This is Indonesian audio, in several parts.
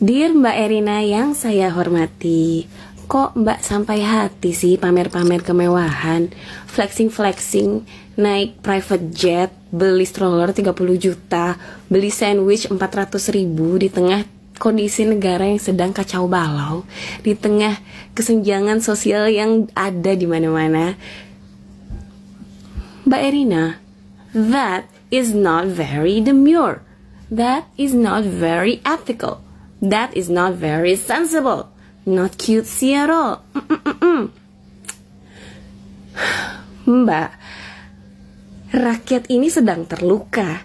Dear Mbak Erina yang saya hormati, kok Mbak sampai hati sih pamer-pamer kemewahan, flexing-flexing, naik private jet, beli stroller 30 juta, beli sandwich 400.000 di tengah kondisi negara yang sedang kacau balau, di tengah kesenjangan sosial yang ada di mana-mana. Mbak Erina, that is not very demure. That is not very ethical. That is not very sensible. Not cutesy at all. Mbak, rakyat ini sedang terluka.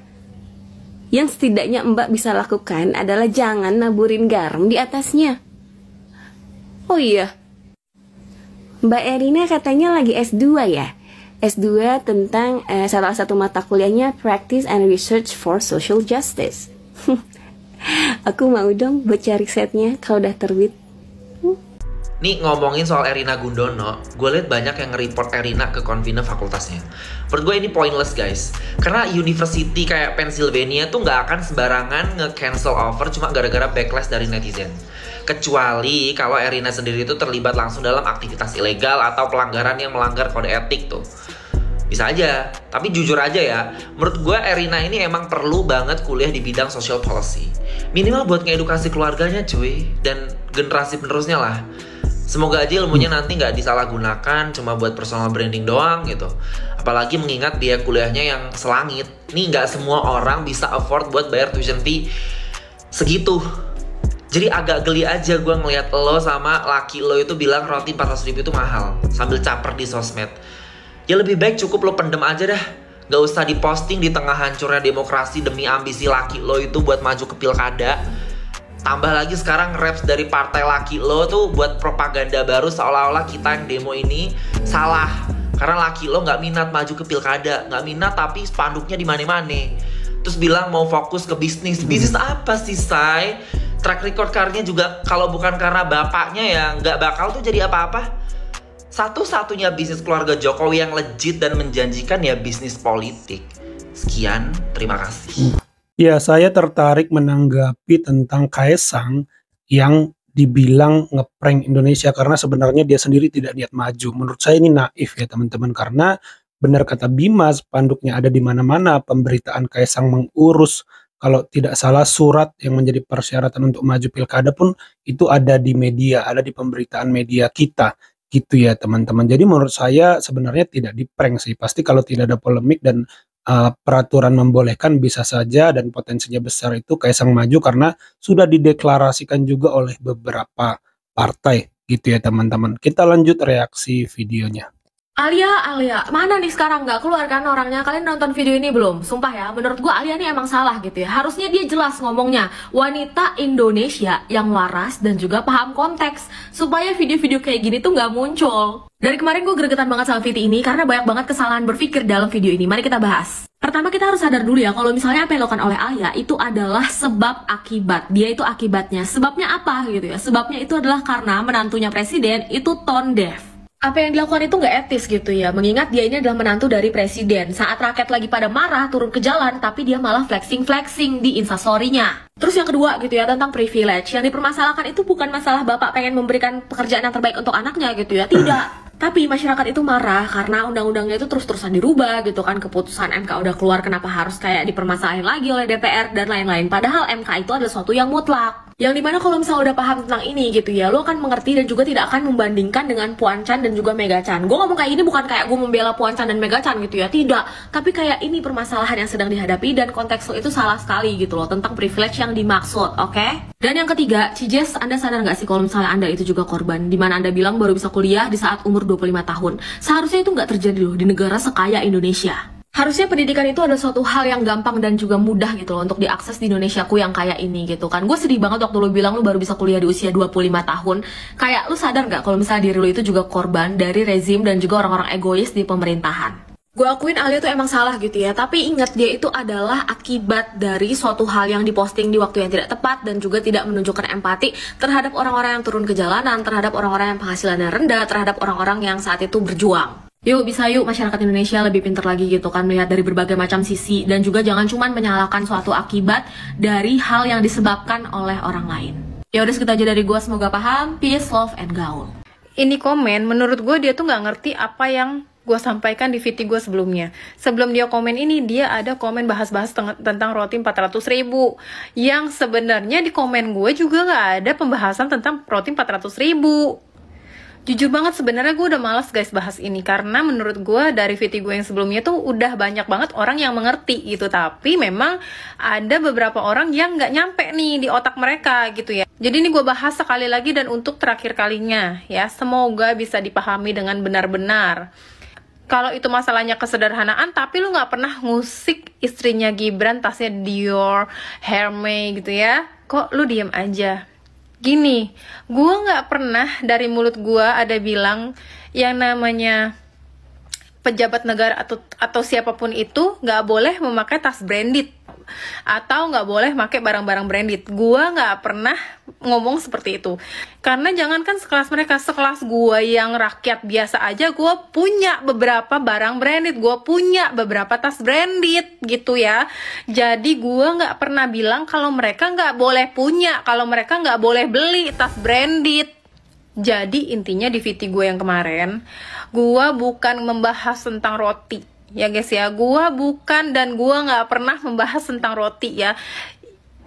Yang setidaknya Mbak bisa lakukan adalah jangan naburin garam di atasnya. Oh iya, Mbak Erina katanya lagi S2 ya? S2 tentang salah satu mata kuliahnya Practice and Research for Social Justice. Aku mau dong baca risetnya kalau udah terbit. Nih ngomongin soal Erina Gundono, gue liat banyak yang nge-report Erina ke konvina fakultasnya. Menurut gue ini pointless guys, karena university kayak Pennsylvania tuh nggak akan sembarangan nge-cancel offer cuma gara-gara backlash dari netizen. Kecuali kalau Erina sendiri itu terlibat langsung dalam aktivitas ilegal atau pelanggaran yang melanggar kode etik tuh. Bisa aja, tapi jujur aja ya, menurut gue Erina ini emang perlu banget kuliah di bidang social policy. Minimal buat ngedukasi keluarganya cuy, dan generasi penerusnya lah. Semoga aja ilmunya nanti nggak disalahgunakan cuma buat personal branding doang gitu. Apalagi mengingat biaya kuliahnya yang selangit. Nih nggak semua orang bisa afford buat bayar tuition fee segitu. Jadi agak geli aja gue ngeliat lo sama laki lo itu bilang roti 400.000 itu mahal sambil caper di sosmed. Ya lebih baik cukup lo pendem aja dah. Gak usah diposting di tengah hancurnya demokrasi demi ambisi laki lo itu buat maju ke pilkada. Tambah lagi sekarang raps dari partai laki lo tuh buat propaganda baru seolah-olah kita yang demo ini salah. Karena laki lo gak minat maju ke pilkada. Gak minat tapi spanduknya di mana-mana. Terus bilang mau fokus ke bisnis. Bisnis apa sih say? Track record karirnya juga kalau bukan karena bapaknya ya gak bakal tuh jadi apa-apa. Satu-satunya bisnis keluarga Jokowi yang legit dan menjanjikan ya bisnis politik. Sekian, terima kasih. Ya, saya tertarik menanggapi tentang Kaesang yang dibilang ngeprank Indonesia karena sebenarnya dia sendiri tidak niat maju. Menurut saya ini naif ya teman-teman, karena benar kata Bima, spanduknya ada di mana-mana, pemberitaan Kaesang mengurus kalau tidak salah surat yang menjadi persyaratan untuk maju pilkada pun itu ada di media, ada di pemberitaan media kita. Gitu ya teman-teman. Jadi menurut saya sebenarnya tidak di-prank sih. Pasti kalau tidak ada polemik dan peraturan membolehkan bisa saja dan potensinya besar itu Kaesang maju karena sudah dideklarasikan juga oleh beberapa partai gitu ya teman-teman. Kita lanjut reaksi videonya. Alia, mana nih sekarang nggak keluar kan orangnya? Kalian nonton video ini belum? Sumpah ya, menurut gua Alia nih emang salah gitu ya. Harusnya dia jelas ngomongnya, wanita Indonesia yang waras dan juga paham konteks, supaya video-video kayak gini tuh nggak muncul. Dari kemarin gue gregetan banget sama video ini karena banyak banget kesalahan berpikir dalam video ini. Mari kita bahas. Pertama kita harus sadar dulu ya, kalau misalnya apa yang dilakukan oleh Alia itu adalah sebab akibat. Dia itu akibatnya. Sebabnya apa gitu ya? Sebabnya itu adalah karena menantunya presiden itu tone deaf. Apa yang dilakukan itu nggak etis gitu ya, mengingat dia ini adalah menantu dari presiden. Saat rakyat lagi pada marah turun ke jalan, tapi dia malah flexing di instastory-nya. Terus yang kedua gitu ya, tentang privilege. Yang dipermasalahkan itu bukan masalah bapak pengen memberikan pekerjaan yang terbaik untuk anaknya gitu ya, tidak. Tapi masyarakat itu marah karena undang-undangnya itu terus-terusan dirubah gitu kan. Keputusan MK udah keluar, kenapa harus kayak dipermasalahin lagi oleh DPR dan lain-lain. Padahal MK itu adalah sesuatu yang mutlak. Yang dimana kalau misalnya udah paham tentang ini gitu ya, lo akan mengerti dan juga tidak akan membandingkan dengan Puan Chan dan juga Mega Chan. Gue ngomong kayak gini bukan kayak gue membela Puan Chan dan Mega Chan gitu ya, tidak. Tapi kayak ini permasalahan yang sedang dihadapi dan konteks lo itu salah sekali gitu loh, tentang privilege yang dimaksud, oke? Dan yang ketiga, Cijes, Anda sadar nggak sih kalau misalnya Anda itu juga korban? Dimana Anda bilang baru bisa kuliah di saat umur 25 tahun. Seharusnya itu nggak terjadi loh di negara sekaya Indonesia. Harusnya pendidikan itu adalah suatu hal yang gampang dan juga mudah gitu loh untuk diakses di Indonesiaku yang kayak ini gitu kan. Gue sedih banget waktu lu bilang lu baru bisa kuliah di usia 25 tahun. Kayak lu sadar nggak kalau misalnya diri lu itu juga korban dari rezim dan juga orang-orang egois di pemerintahan. Gue akuin Alia tuh emang salah gitu ya, tapi ingat dia itu adalah akibat dari suatu hal yang diposting di waktu yang tidak tepat dan juga tidak menunjukkan empati terhadap orang-orang yang turun ke jalanan, terhadap orang-orang yang penghasilannya rendah, terhadap orang-orang yang saat itu berjuang. Yuk bisa yuk masyarakat Indonesia lebih pintar lagi gitu kan, melihat dari berbagai macam sisi dan juga jangan cuma menyalahkan suatu akibat dari hal yang disebabkan oleh orang lain. Ya udah segitu aja dari gue, semoga paham. Peace, love, and gaul. Ini komen, menurut gue dia tuh nggak ngerti apa yang gue sampaikan di VT gue sebelumnya. Sebelum dia komen ini, dia ada komen bahas-bahas tentang roti 400.000. Yang sebenarnya di komen gue juga nggak ada pembahasan tentang roti 400.000. Jujur banget sebenarnya gue udah malas guys bahas ini, karena menurut gue dari VT gue yang sebelumnya tuh udah banyak banget orang yang mengerti gitu. Tapi memang ada beberapa orang yang nggak nyampe nih di otak mereka gitu ya. Jadi ini gue bahas sekali lagi dan untuk terakhir kalinya ya. Semoga bisa dipahami dengan benar-benar. Kalau itu masalahnya kesederhanaan, tapi lu nggak pernah ngusik istrinya Gibran tasnya Dior, Hermes gitu ya, kok lu diem aja? Gini, gue nggak pernah dari mulut gue ada bilang yang namanya pejabat negara atau siapapun itu nggak boleh memakai tas branded atau nggak boleh pakai barang-barang branded. Gue nggak pernah ngomong seperti itu, karena jangankan sekelas mereka, sekelas gue yang rakyat biasa aja, gue punya beberapa barang branded, gue punya beberapa tas branded gitu ya. Jadi gue nggak pernah bilang kalau mereka nggak boleh punya, kalau mereka nggak boleh beli tas branded. Jadi intinya di VT gue yang kemarin, gue bukan membahas tentang roti ya guys ya, gue bukan, dan gue nggak pernah membahas tentang roti ya.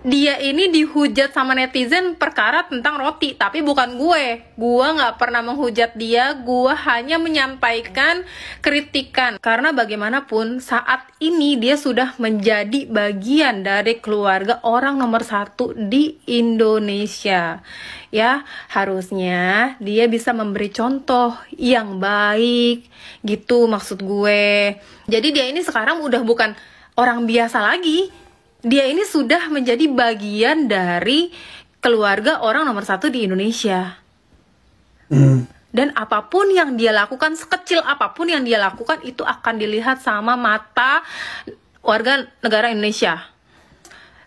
Dia ini dihujat sama netizen perkara tentang roti, tapi bukan gue nggak pernah menghujat dia. Gue hanya menyampaikan kritikan, karena bagaimanapun saat ini dia sudah menjadi bagian dari keluarga orang nomor 1 di Indonesia ya. Harusnya dia bisa memberi contoh yang baik gitu maksud gue. Jadi dia ini sekarang udah bukan orang biasa lagi, dia ini sudah menjadi bagian dari keluarga orang nomor 1 di Indonesia. Dan apapun yang dia lakukan, sekecil apapun yang dia lakukan, itu akan dilihat sama mata warga negara Indonesia.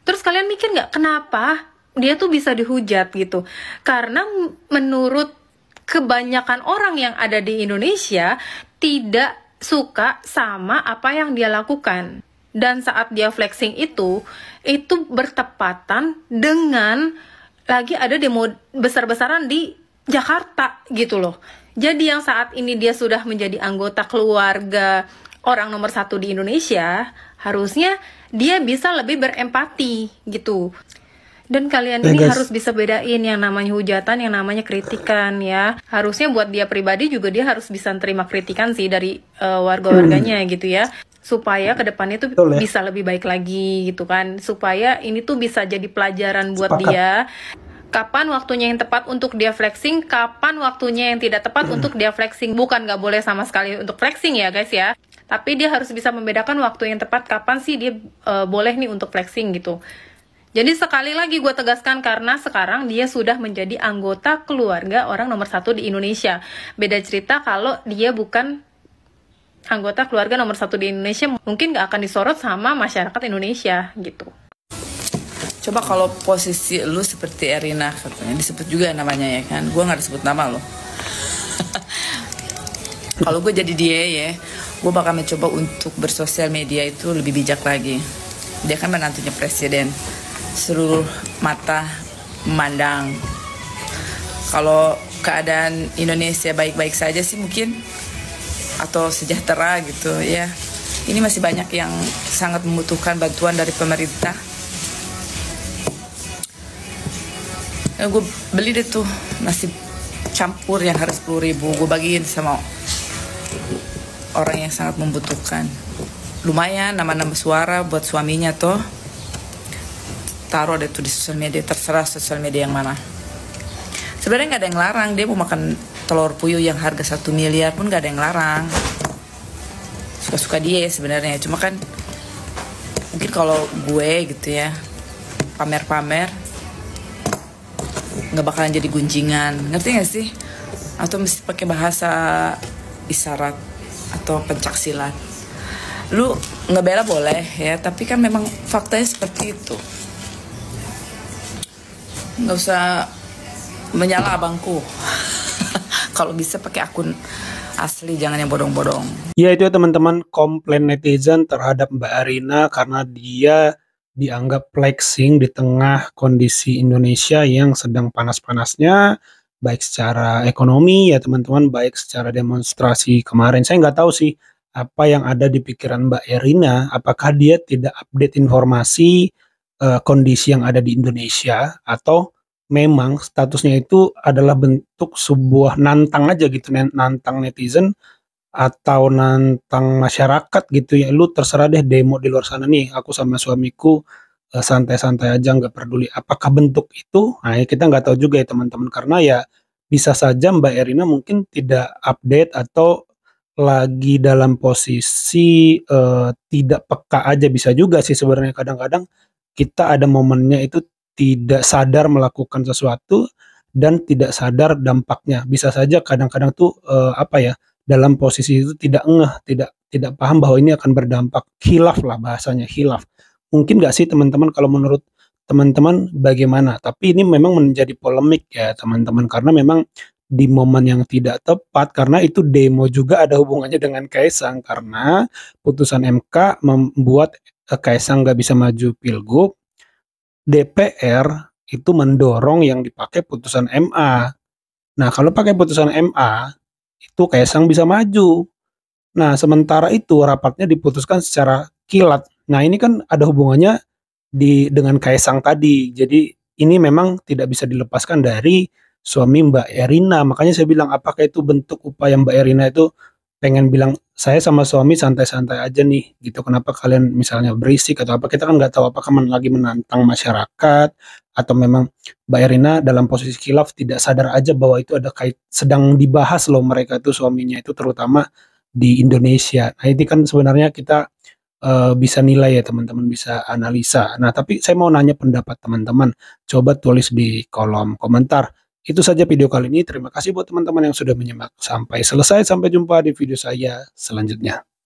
Terus kalian mikir nggak kenapa dia tuh bisa dihujat gitu? Karena menurut kebanyakan orang yang ada di Indonesia tidak suka sama apa yang dia lakukan. Dan saat dia flexing itu bertepatan dengan lagi ada demo besar-besaran di Jakarta gitu loh. Jadi yang saat ini dia sudah menjadi anggota keluarga orang nomor 1 di Indonesia, harusnya dia bisa lebih berempati gitu. Dan kalian ini harus bisa bedain yang namanya hujatan, yang namanya kritikan ya. Harusnya buat dia pribadi juga dia harus bisa terima kritikan sih dari warga-warganya gitu ya, supaya kedepannya tuh bisa lebih baik lagi gitu kan, supaya ini tuh bisa jadi pelajaran buat dia. Kapan waktunya yang tepat untuk dia flexing, kapan waktunya yang tidak tepat untuk dia flexing. Bukan nggak boleh sama sekali untuk flexing ya guys ya, tapi dia harus bisa membedakan waktu yang tepat, kapan sih dia boleh nih untuk flexing gitu. Jadi sekali lagi gue tegaskan, karena sekarang dia sudah menjadi anggota keluarga orang nomor 1 di Indonesia. Beda cerita kalau dia bukan anggota keluarga nomor 1 di Indonesia, mungkin gak akan disorot sama masyarakat Indonesia gitu. Coba kalau posisi lu seperti Erina, katanya disebut juga namanya ya kan, gue gak disebut nama lo. Kalau gue jadi dia ya, gue bakal mencoba untuk bersosial media itu lebih bijak lagi. Dia kan menantunya presiden, seluruh mata memandang. Kalau keadaan Indonesia baik-baik saja sih mungkin, atau sejahtera gitu ya, ini masih banyak yang sangat membutuhkan bantuan dari pemerintah. Gue beli deh tuh nasi campur yang harus 10.000, gue bagiin sama orang yang sangat membutuhkan. Lumayan nama-nama suara buat suaminya tuh. Taruh deh tuh di sosial media, terserah sosial media yang mana. Sebenarnya nggak ada yang larang, dia mau makan telur puyuh yang harga 1 miliar pun nggak ada yang larang. Suka-suka dia sebenarnya, cuma kan mungkin kalau gue gitu ya, pamer-pamer nggak bakalan jadi gunjingan, ngerti nggak sih? Atau mesti pakai bahasa isyarat atau pencaksilat. Lu ngebela boleh ya, tapi kan memang faktanya seperti itu. Nggak usah menyala abangku. Kalau bisa pakai akun asli, jangan yang bodong-bodong. Ya itu ya teman-teman, komplain netizen terhadap Mbak Erina karena dia dianggap flexing di tengah kondisi Indonesia yang sedang panas-panasnya, baik secara ekonomi ya teman-teman, baik secara demonstrasi kemarin. Saya nggak tahu sih apa yang ada di pikiran Mbak Erina, apakah dia tidak update informasi kondisi yang ada di Indonesia, atau memang statusnya itu adalah bentuk sebuah nantang aja gitu, nantang netizen atau nantang masyarakat gitu ya. Lu terserah deh demo di luar sana nih, aku sama suamiku santai-santai aja nggak peduli. Apakah bentuk itu? Nah ya kita nggak tahu juga ya teman-teman, karena ya bisa saja Mbak Erina mungkin tidak update atau lagi dalam posisi tidak peka aja, bisa juga sih sebenarnya. Kadang-kadang kita ada momennya itu tidak sadar melakukan sesuatu dan tidak sadar dampaknya. Bisa saja kadang-kadang tuh apa ya, dalam posisi itu tidak ngeh, tidak paham bahwa ini akan berdampak. Khilaf lah bahasanya, khilaf. Mungkin nggak sih teman-teman, kalau menurut teman-teman bagaimana? Tapi ini memang menjadi polemik ya teman-teman, karena memang di momen yang tidak tepat, karena itu demo juga ada hubungannya dengan Kaisang, karena putusan MK membuat Kaisang nggak bisa maju pilgub. DPR itu mendorong yang dipakai putusan MA. Nah kalau pakai putusan MA itu Kaisang bisa maju. Nah sementara itu rapatnya diputuskan secara kilat. Nah ini kan ada hubungannya dengan Kaisang tadi. Jadi ini memang tidak bisa dilepaskan dari suami Mbak Erina. Makanya saya bilang, apakah itu bentuk upaya Mbak Erina itu pengen bilang, saya sama suami santai-santai aja nih gitu, kenapa kalian misalnya berisik atau apa. Kita kan nggak tahu apakah lagi menantang masyarakat atau memang Mbak Erina dalam posisi khilaf, tidak sadar aja bahwa itu ada sedang dibahas loh mereka itu, suaminya itu, terutama di Indonesia. Nah ini kan sebenarnya kita bisa nilai ya teman-teman, bisa analisa. Nah tapi saya mau nanya pendapat teman-teman, coba tulis di kolom komentar. Itu saja video kali ini. Terima kasih buat teman-teman yang sudah menyimak sampai selesai. Sampai jumpa di video saya selanjutnya.